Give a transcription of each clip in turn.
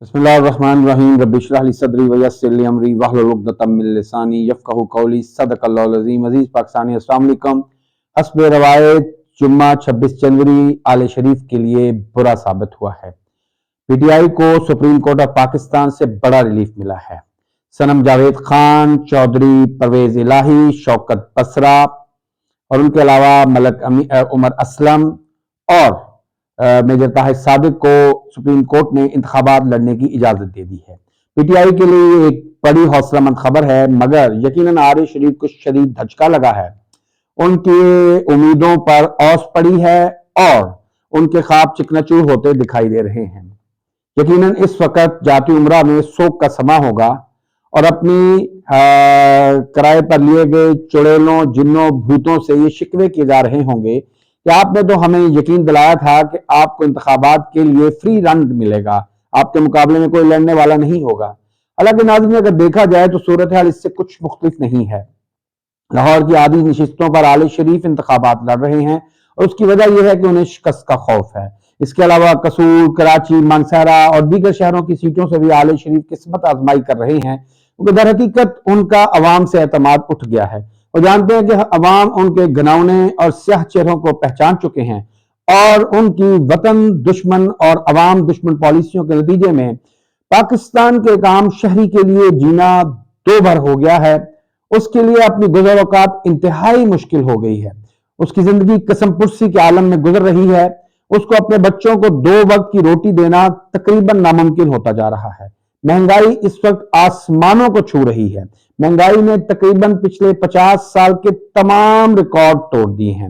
बिस्मिल्लाहिर्रहमानिर्रहीम रब्बि इश्रह ली सदरी वयस्सिर ली अमरी वहलुल उक़दतम मिन लिसानी यफ़क़हू क़ौली सदक़ल्लाहुल अज़ीम। अज़ीज़ पाकिस्तानी, अस्सलाम वालेकुम। हस्ब रवायत जुम्मा 26 जनवरी आले शरीफ के लिए बुरा साबित हुआ है। पीटीआई को सुप्रीम कोर्ट ऑफ पाकिस्तान से बड़ा रिलीफ मिला है। सनम जावेद खान, चौधरी परवेज इलाही, शौकत बसरा और उनके अलावा मलक उमर असलम और मेजर ताहिर सादिक को सुप्रीम कोर्ट ने इंतखाबात लड़ने की इजाजत दे दी है। पीटीआई के लिए एक बड़ी हौसलामंद खबर है, मगर यकीनन आरिफ शरीफ को शदीद धचका लगा है। उनकी उम्मीदों पर औस पड़ी है और उनके ख्वाब चिकनाचूर होते दिखाई दे रहे हैं। यकीनन इस वक्त जाती उम्रा में शोक का समा होगा और अपनी किराए पर लिए गए चुड़ैलों, जिन्नों, भूतों से ये शिकवे किए जा रहे होंगे कि आपने तो हमें यकीन दिलाया था कि आपको इंतखाबात के लिए फ्री रन मिलेगा, आपके मुकाबले में कोई लड़ने वाला नहीं होगा। हालांकि नाज़रीन, अगर देखा जाए तो सूरत हाल इससे कुछ मुख्तलिफ नहीं है। लाहौर की आधी नशिस्तों पर आले शरीफ इंतखाबात लड़ रहे हैं और उसकी वजह यह है कि उन्हें शिकस्त का खौफ है। इसके अलावा कसूर, कराची, मानसहरा और दीगर शहरों की सीटों से भी आले शरीफ किस्मत आजमाई कर रहे हैं, क्योंकि दर हकीकत उनका अवाम से एतमाद उठ गया है। वो जानते हैं कि अवाम उनके घिनौने और स्याह चेहरों को पहचान चुके हैं और उनकी वतन दुश्मन और अवाम दुश्मन पॉलिसियों के नतीजे में पाकिस्तान के एक आम शहरी के लिए जीना दो भर हो गया है। उसके लिए अपनी गुज़र औक़ात इंतहाई मुश्किल हो गई है। उसकी जिंदगी कसम पुर्सी के आलम में गुजर रही है। उसको अपने बच्चों को 2 वक्त की रोटी देना तकरीबन नामुमकिन होता जा रहा है। महंगाई इस वक्त आसमानों को छू रही है। महंगाई ने तकरीबन पिछले 50 साल के तमाम रिकॉर्ड तोड़ दिए हैं।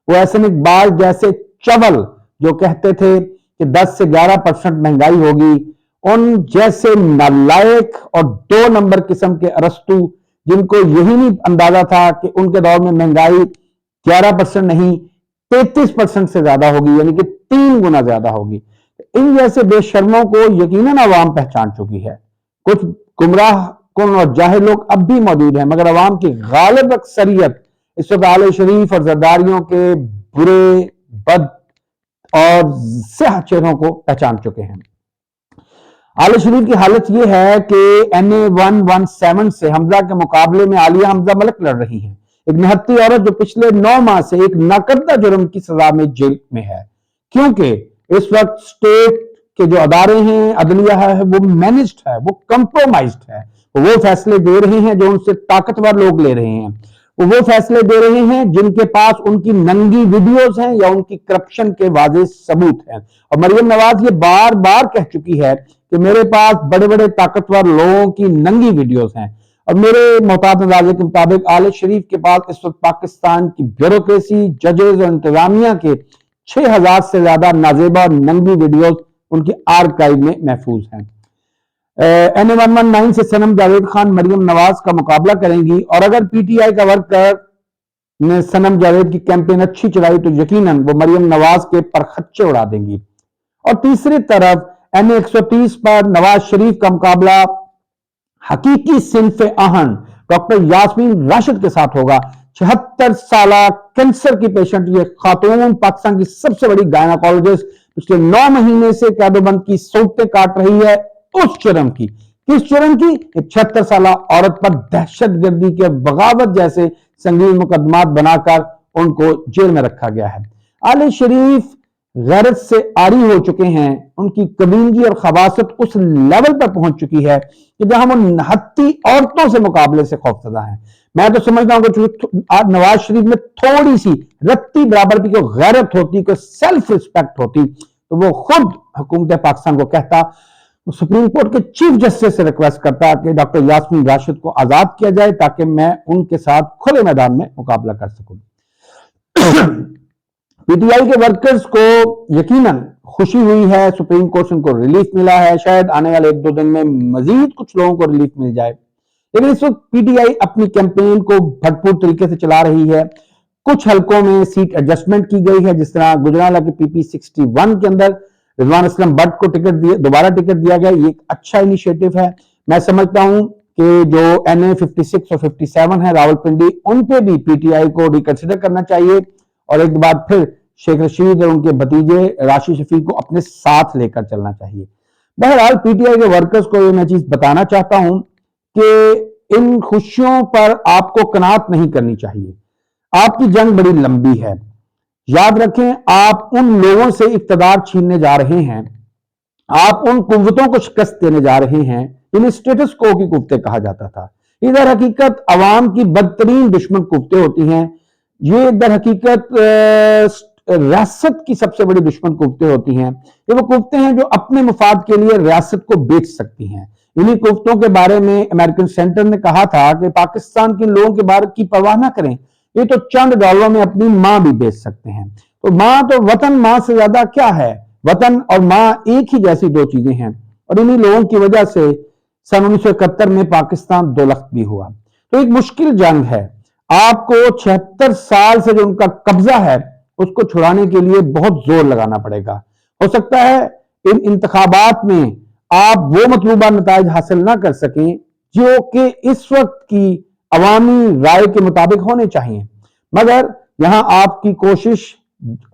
वो एहसन इकबाल जैसे चवल जो कहते थे कि 10 से 11% महंगाई होगी, उन जैसे नालायक और 2 नंबर किस्म के अरस्तु, जिनको यही नहीं अंदाजा था कि उनके दौर में महंगाई 11% नहीं 33% से ज्यादा होगी, यानी कि 3 गुना ज्यादा होगी। इन जैसे बेशर्मों को यकीनन अवाम पहचान चुकी है। कुछ गुमराह कुन और जाहिल लोग अब भी मौजूद हैं, मगर अवाम की गालिब अक्सरियत इस वक्त आले शरीफ और जरदारियों के बुरे, बद और स्याह चेहरों को पहचान चुके हैं। आले शरीफ की हालत यह है कि NA 117 से हमजा के मुकाबले में आलिया हमजा मलिक लड़ रही हैं, एक निहत्ती औरत जो पिछले 9 माह से एक नाकर्दा जुर्म की सजा में जेल में है, क्योंकि इस वक्त स्टेट के जो अदारे हैं, अदलिया है, वो मैनेज्ड है, वो कंप्रोमाइज्ड है। वो फैसले दे रहे हैं जो उनसे ताकतवर लोग ले रहे हैं। वो फैसले दे रहे हैं जिनके पास उनकी नंगी वीडियोस हैं या उनकी करप्शन के वाज़ेह सबूत हैं। और मरियम नवाज ये बार बार कह चुकी है कि मेरे पास बड़े बड़े ताकतवर लोगों की नंगी वीडियोस हैं। और मेरे मोहतात अंदाजे के मुताबिक आले शरीफ के पास इस वक्त पाकिस्तान की ब्यूरोक्रेसी, जजेस और इंतजामिया के 6000 से ज्यादा नाजेबा और नंगी वीडियोस उनकी आर्काइव में महफूज हैं। NA 119 से सनम जावेद खान मरियम नवाज का मुकाबला करेंगी, और अगर पीटीआई का वर्कर ने सनम जावेद की कैंपेन अच्छी चलाई तो यकीनन वो मरियम नवाज के परखच्चे उड़ा देंगी। और तीसरी तरफ NA 130 पर नवाज शरीफ का मुकाबला हकीकी सिंफ आहन डॉक्टर यास्मीन राशिद के साथ होगा। 76 साल कैंसर की पेशेंट ये खातून पाकिस्तान की सबसे बड़ी गायनाकोलॉजिस्ट पिछले 9 महीने से कैदोबंद की सौतें काट रही है। उस जुर्म की, किस जुर्म की? 76 साल औरत पर दहशतगर्दी के बगावत जैसे संगीन मुकदमात बनाकर उनको जेल में रखा गया है। आले शरीफ गैरत से आरी हो चुके हैं। उनकी कबीनगी और खबासत उस लेवल पर पहुंच चुकी है कि जहां वो नहत्ती औरतों से मुकाबले से खौफजदा है। मैं तो समझता हूं कि नवाज शरीफ में थोड़ी सी रत्ती बराबर की कोई गैरत होती, कोई सेल्फ रिस्पेक्ट होती, तो वो खुद हुकूमत पाकिस्तान को कहता, सुप्रीम कोर्ट के चीफ जस्टिस से रिक्वेस्ट करता कि डॉक्टर यास्मीन राशिद को आजाद किया जाए ताकि मैं उनके साथ खुले मैदान में मुकाबला कर सकूं। पीटीआई के वर्कर्स को यकीनन खुशी हुई है, सुप्रीम कोर्ट से उनको रिलीफ मिला है। शायद आने वाले 1-2 दिन में मजीद कुछ लोगों को रिलीफ मिल जाए। लेकिन इस वक्त पीटीआई अपनी कैंपेन को भरपूर तरीके से चला रही है। कुछ हलकों में सीट एडजस्टमेंट की गई है, जिस तरह गुजरांवाला के PP 61 के अंदर रिजवान असलम बट को दोबारा टिकट दिया गया। ये एक अच्छा इनिशिएटिव है। मैं समझता हूं कि जो NA 56 और 57 है रावलपिंडी, उन पे भी पीटीआई को रिकंसिडर करना चाहिए और एक बार फिर शेख रशीद और उनके भतीजे राशिद शफीक को अपने साथ लेकर चलना चाहिए। बहरहाल पीटीआई के वर्कर्स को ये मैं चीज बताना चाहता हूं कि इन खुशियों पर आपको कनात नहीं करनी चाहिए। आपकी जंग बड़ी लंबी है। याद रखें, आप उन लोगों से इक्तदार छीनने जा रहे हैं, आप उन कुव्वतों को शिकस्त देने जा रहे हैं जिन्हें स्टेटस को की कुव्वतें कहा जाता था। इधर हकीकत अवाम की बदतरीन दुश्मन कुव्वतें होती हैं। ये दर हकीकत रियासत की सबसे बड़ी दुश्मन कुव्वतें होती हैं। ये वो कुव्वतें हैं जो अपने मुफाद के लिए रियासत को बेच सकती हैं। इन्हीं कुव्वतों के बारे में अमेरिकन सेंटर ने कहा था कि पाकिस्तान के लोगों के बारे की परवाह ना करें, ये तो चंद डॉलरों में अपनी मां भी बेच सकते हैं। तो मां तो वतन, मां से ज्यादा क्या है? वतन और मां एक ही जैसी दो चीजें हैं। और इन्हीं लोगों की वजह से सन 1971 में पाकिस्तान दो लख्त भी हुआ। तो एक मुश्किल जंग है। आपको 76 साल से जो उनका कब्जा है उसको छुड़ाने के लिए बहुत जोर लगाना पड़ेगा। हो सकता है इन इंतखाबात में आप वो मतलूबा नताइज हासिल ना कर सकें जो कि इस वक्त की अवामी राय के मुताबिक होने चाहिए, मगर यहां आपकी कोशिश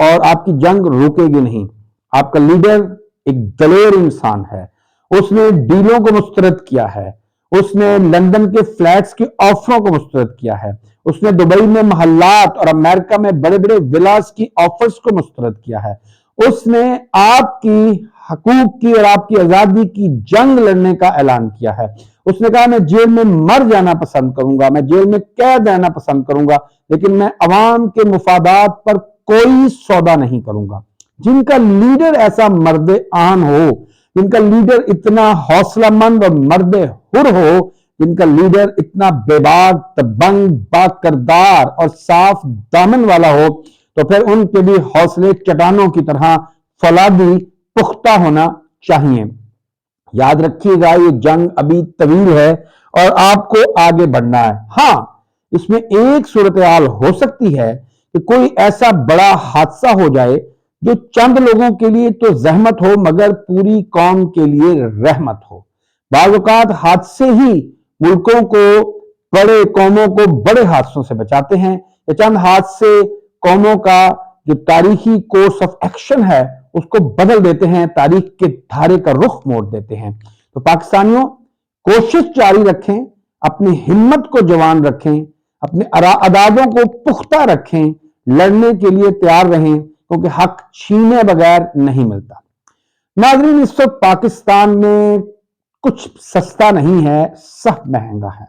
और आपकी जंग रुकेगी नहीं। आपका लीडर एक दलेर इंसान है। उसने डीलों को मुस्तरद किया है, उसने लंदन के फ्लैट्स के ऑफरों को मुस्तरद किया है, उसने दुबई में महल्लात और अमेरिका में बड़े बड़े विलास की ऑफर्स को मुस्तरद किया है। उसने आपकी हकूक की और आपकी आजादी की जंग लड़ने का ऐलान किया है। उसने कहा मैं जेल में मर जाना पसंद करूंगा, मैं जेल में कैद रहना पसंद करूंगा, लेकिन मैं अवाम के मुफादात पर कोई सौदा नहीं करूंगा। जिनका लीडर ऐसा मर्द आन हो, जिनका लीडर इतना हौसलामंद और मर्द हुर हो, जिनका लीडर इतना बेबाक, तबंग, बाकरदार और साफ दामन वाला हो, तो फिर उनके भी हौसले चट्टानों की तरह फौलादी पुख्ता होना चाहिए। याद रखिएगा, ये जंग अभी तवील है और आपको आगे बढ़ना है। हां, इसमें एक सूरत हाल हो सकती है कि कोई ऐसा बड़ा हादसा हो जाए जो चंद लोगों के लिए तो जहमत हो मगर पूरी कौम के लिए रहमत हो। बाज़ औक़ात हादसे ही मुल्कों को, बड़े कौमों को बड़े हादसों से बचाते हैं। ये चंद हादसे कौमों का जो तारीखी कोर्स ऑफ एक्शन है उसको बदल देते हैं, तारीख के धारे का रुख मोड़ देते हैं। तो पाकिस्तानियों, कोशिश जारी रखें, अपनी हिम्मत को जवान रखें, अपने अदादों को पुख्ता रखें, लड़ने के लिए तैयार रहें, क्योंकि हक छीने बगैर नहीं मिलता। नाज़रीन, इस वक्त पाकिस्तान में कुछ सस्ता नहीं है, सब महंगा है।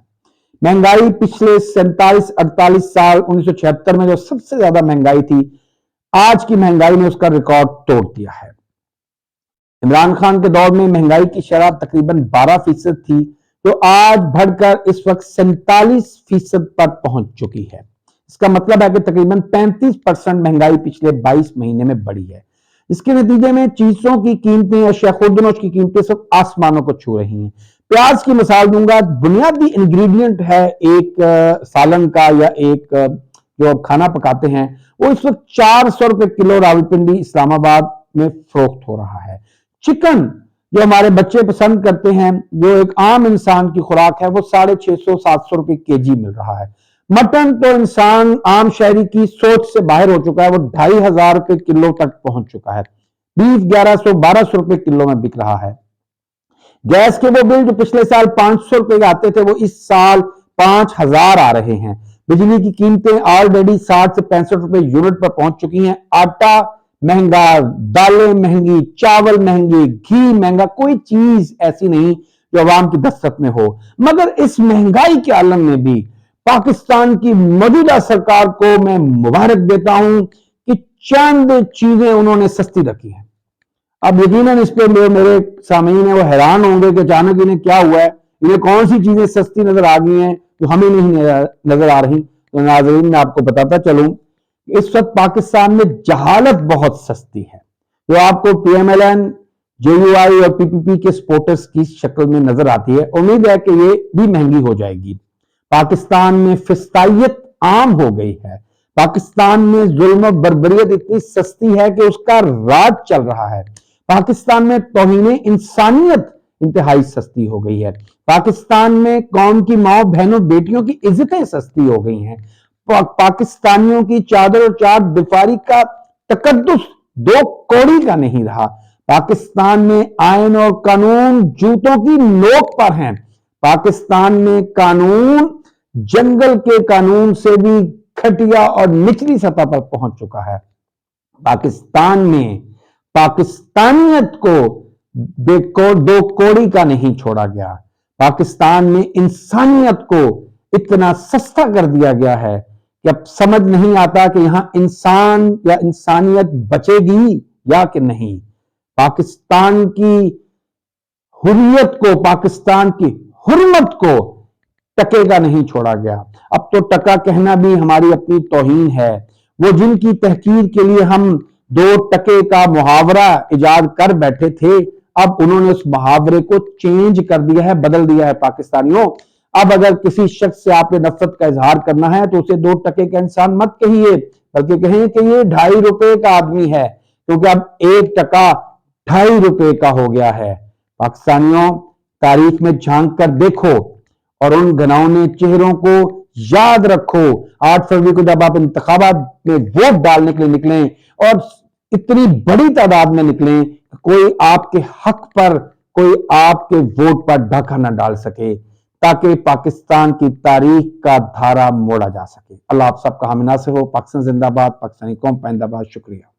महंगाई पिछले 47-48 साल 1976 में जो सबसे ज्यादा महंगाई थी, आज की महंगाई ने उसका रिकॉर्ड तोड़ दिया है। इमरान खान के दौर में महंगाई की शरह तकरीबन 12% थी, जो आज बढ़कर इस वक्त 47% पर पहुंच चुकी है। इसका मतलब है कि तकरीबन 35% महंगाई पिछले 22 महीने में बढ़ी है। इसके नतीजे में चीजों की कीमतें, अशिया खुर्दनोश की कीमतें सब आसमानों को छू रही हैं। प्याज की मिसाल दूंगा, बुनियादी इंग्रेडिएंट है एक सालन का या एक जो खाना पकाते हैं, वो इस वक्त 400 रुपए किलो रावलपिंडी इस्लामाबाद में फरोख्त हो रहा है। चिकन जो हमारे बच्चे पसंद करते हैं, जो एक आम इंसान की खुराक है, वो 650-700 रुपए केजी मिल रहा है। मटन तो इंसान आम शहरी की सोच से बाहर हो चुका है, वो 2500 रुपए किलो तक पहुंच चुका है। बीफ 1100-1200 रुपए किलो में बिक रहा है। गैस के वो बिल जो पिछले साल 500 रुपए के आते थे, वो इस साल 5000 आ रहे हैं। बिजली की कीमतें ऑलरेडी 60 से 65 रुपए यूनिट पर पहुंच चुकी हैं। आटा महंगा, दालें महंगी, चावल महंगे, घी महंगा, कोई चीज ऐसी नहीं जो अवाम की दस्तक में हो। मगर इस महंगाई के आलम में भी पाकिस्तान की मौजूदा सरकार को मैं मुबारक देता हूं कि चंद चीजें उन्होंने सस्ती रखी हैं। अब यकीनन इस पे मेरे सामीन है वो हैरान होंगे कि अचानक इन्हें क्या हुआ है, इन्हें कौन सी चीजें सस्ती नजर आ गई हैं जो हमें नहीं नजर आ रही। तो नाज़रीन, मैं आपको बताता चलूं, इस वक्त पाकिस्तान में जहालत बहुत सस्ती है, जो आपको PMLN, JUI और PPP के सपोर्टर्स की शक्ल में नजर आती है। उम्मीद है कि ये भी महंगी हो जाएगी। पाकिस्तान में फिस्तायत आम हो गई है। पाकिस्तान में जुल्म बर्बरियत इतनी सस्ती है कि उसका राज चल रहा है। पाकिस्तान में तौहीने इंसानियत इंतहाई सस्ती हो गई है। पाकिस्तान में कौम की माओ बहनों बेटियों की इज्जतें सस्ती हो गई हैं। पाकिस्तानियों की चादर और चार दिफारी का तकद्दुस 2 कौड़ी का नहीं रहा। पाकिस्तान में आयन और कानून जूतों की नोक पर हैं। पाकिस्तान में कानून जंगल के कानून से भी घटिया और निचली सतह पर पहुंच चुका है। पाकिस्तान में पाकिस्तानियत को दो कोड़ी का नहीं छोड़ा गया। पाकिस्तान में इंसानियत को इतना सस्ता कर दिया गया है कि अब समझ नहीं आता कि यहां इंसान या इंसानियत बचेगी या कि नहीं। पाकिस्तान की हुर्रियत को, पाकिस्तान की हुर्मत को टके का नहीं छोड़ा गया। अब तो टका कहना भी हमारी अपनी तौहीन है। वो जिनकी तहकीर के लिए हम 2 टके का मुहावरा इजाद कर बैठे थे, अब उन्होंने उस मुहावरे को चेंज कर दिया है, बदल दिया है। पाकिस्तानियों, अब अगर किसी शख्स से आपने नफरत का इजहार करना है तो उसे 2 टके का इंसान मत कहिए, बल्कि कहें कि ये 2.5 रुपए का आदमी है, क्योंकि अब 1 टका 2.5 रुपए का हो गया है। पाकिस्तानियों, तारीख में झांक कर देखो और उन घिनौने चेहरों को याद रखो। 8 फरवरी को जब आप इंतखाबात में वोट डालने के लिए निकलें और इतनी बड़ी तादाद में निकलें, कोई आपके हक पर, कोई आपके वोट पर डाका न डाल सके, ताकि पाकिस्तान की तारीख का धारा मोड़ा जा सके। अल्लाह आप सबका हामी नासिर हो। पाकिस्तान जिंदाबाद, पाकिस्तानी कौम पाइंदाबाद। शुक्रिया।